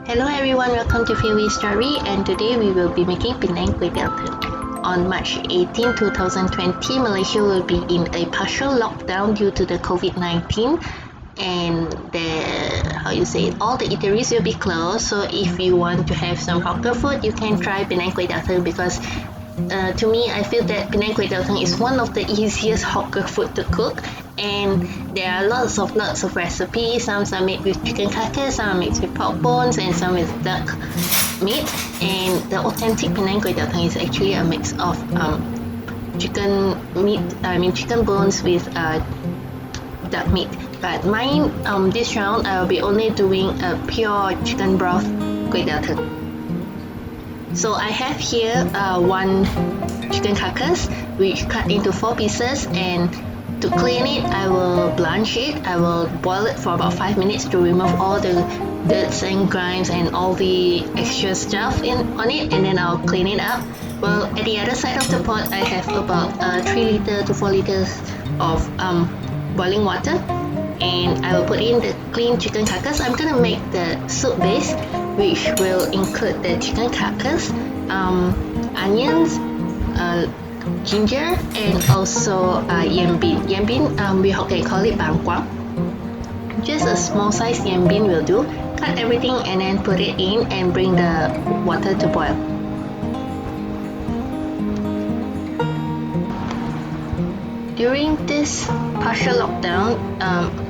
Hello everyone, welcome to philviestory, and today we will be making Penang Koay Teow. On March 18, 2020, Malaysia will be in a partial lockdown due to the COVID-19, and all the eateries will be closed. So if you want to have some hawker food, you can try Penang Koay Teow because to me, I feel that Penang Koay Teow is one of the easiest hawker food to cook, and there are lots of recipes. Some are made with chicken carcass, some are made with pork bones, and some with duck meat. And the authentic Penang Koay Teow is actually a mix of chicken bones with duck meat. But mine, this round, I will be only doing a pure chicken broth Koay Teow. So I have here one chicken carcass which cut into 4 pieces, and to clean it I will blanch it. I will boil it for about 5 minutes to remove all the dirt and grinds and all the extra stuff on it, and then I'll clean it up. Well, at the other side of the pot I have about 3 liters to 4 liters of boiling water, and I will put in the clean chicken carcass. I'm gonna make the soup base, which will include the chicken carcass, onions, ginger, and also yam bean. Yam bean, we call it bangkwang. Just a small size yam bean will do. Cut everything and then put it in and bring the water to boil. During this partial lockdown,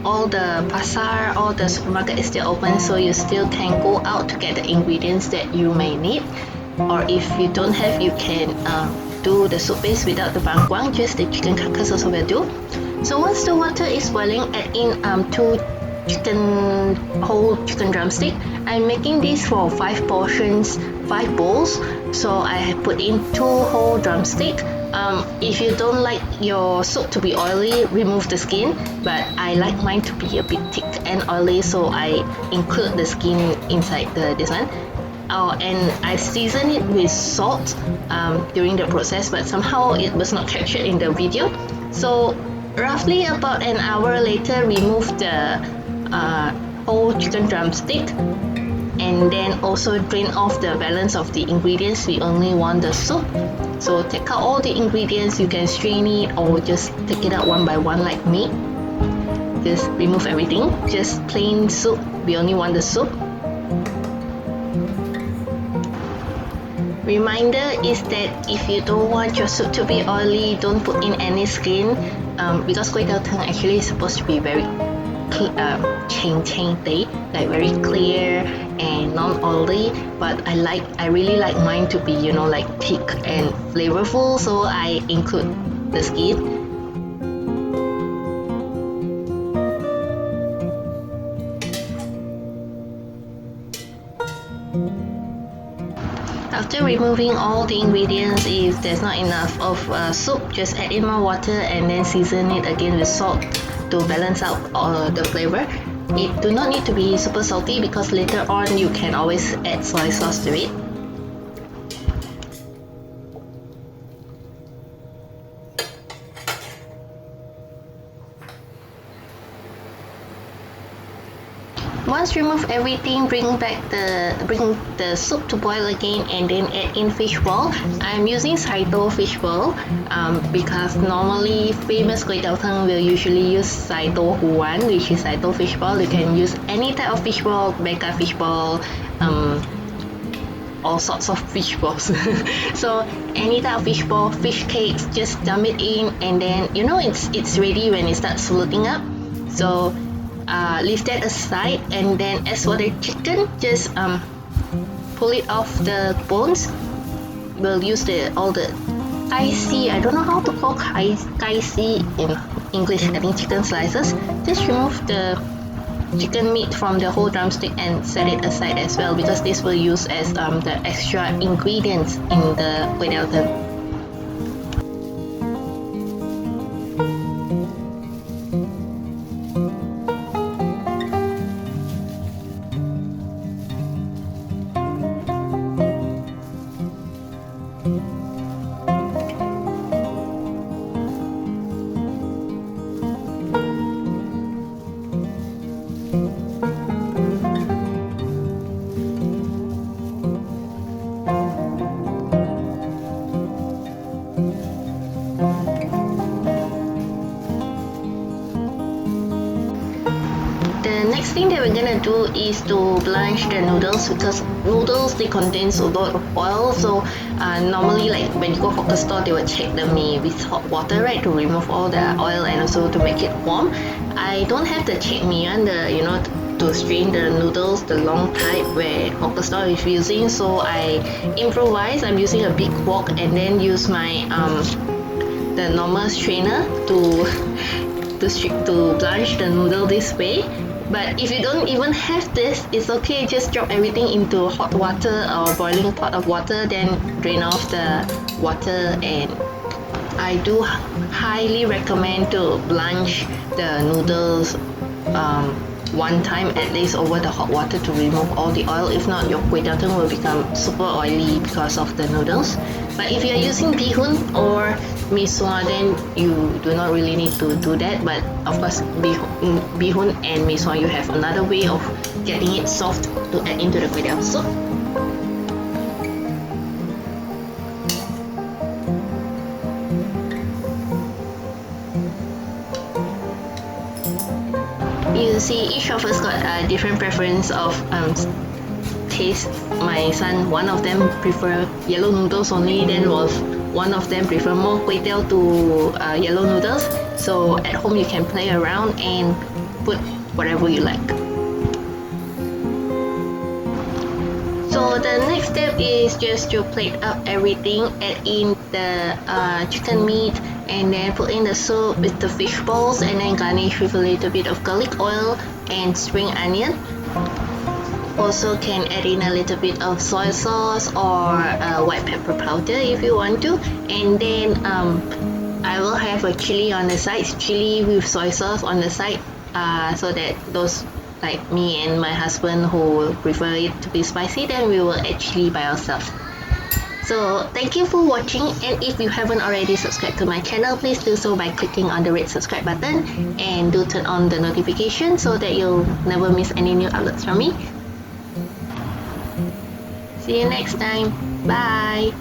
all the pasar, all the supermarket is still open, so you still can go out to get the ingredients that you may need. Or if you don't have, you can do the soup base without the bangkwang, just the chicken carcass also will do. So once the water is boiling, add in 2 whole chicken drumstick. I'm making this for 5 portions, 5 bowls, so I have put in 2 whole drumstick. If you don't like your soup to be oily, remove the skin, but I like mine to be a bit thick and oily, so I include the skin inside this one. And I season it with salt during the process, but somehow it was not captured in the video. So roughly about an hour later, remove the whole chicken drumstick, and then also drain off the balance of the ingredients. We only want the soup, so take out all the ingredients. You can strain it or just take it out one by one like me. Just remove everything, just plain soup. We only want the soup. Reminder is that if you don't want your soup to be oily, don't put in any skin, because Koay Teow actually is supposed to be very like very clear and non-oily, but I really like mine to be like thick and flavorful, so I include the skin. After removing all the ingredients, if there's not enough of soup, just add in more water and then season it again with salt to balance out all the flavor. It do not need to be super salty because later on you can always add soy sauce to it. Once remove everything, bring the soup to boil again, and then add in fishball. I'm using Saito fishball because normally famous Koay Teow will usually use Saito Huan, which is Saito fishball. You can use any type of fishball, Beka fishball, all sorts of fishballs. So any type of fishball, fish cakes, just dump it in, and then it's ready when it starts floating up. So leave that aside, and then as for the chicken, just pull it off the bones. We'll use all the kaisi. I don't know how to call kaisi in English. I think chicken slices. Just remove the chicken meat from the whole drumstick and set it aside as well, because this will use as the extra ingredients in the Koay Teow. do is to blanch the noodles, because noodles, they contain a lot of oil. So normally, like when you go hawker store, they will check the mee with hot water, right, to remove all the oil and also to make it warm. I don't have the check mee and to strain the noodles, the long type where hawker store is using. So I improvise. I'm using a big wok and then use my the normal strainer to blanch the noodle this way. But if you don't even have this, it's okay, just drop everything into hot water or boiling pot of water, then drain off the water. And I do highly recommend to blanch the noodles one time at least over the hot water to remove all the oil. If not, your Koay Teow will become super oily because of the noodles. But if you are using bihun or mee sua, then you do not really need to do that. But of course, bihun and mee sua, you have another way of getting it soft to add into the Koay Teow soup. You see, each of us got a different preference of taste. My son, one of them prefer yellow noodles only, then one of them prefer more Koay Teow to yellow noodles. So at home you can play around and put whatever you like. So the next step is just to plate up everything, add in the chicken meat, and then put in the soup with the fish balls, and then garnish with a little bit of garlic oil and spring onion. Also can add in a little bit of soy sauce or white pepper powder if you want to. And then I will have a chili on the side, chili with soy sauce on the side, so that those like me and my husband who prefer it to be spicy, then we will add chili by ourselves. So thank you for watching, and if you haven't already subscribed to my channel, please do so by clicking on the red subscribe button, and do turn on the notification so that you'll never miss any new uploads from me. See you next time. Bye.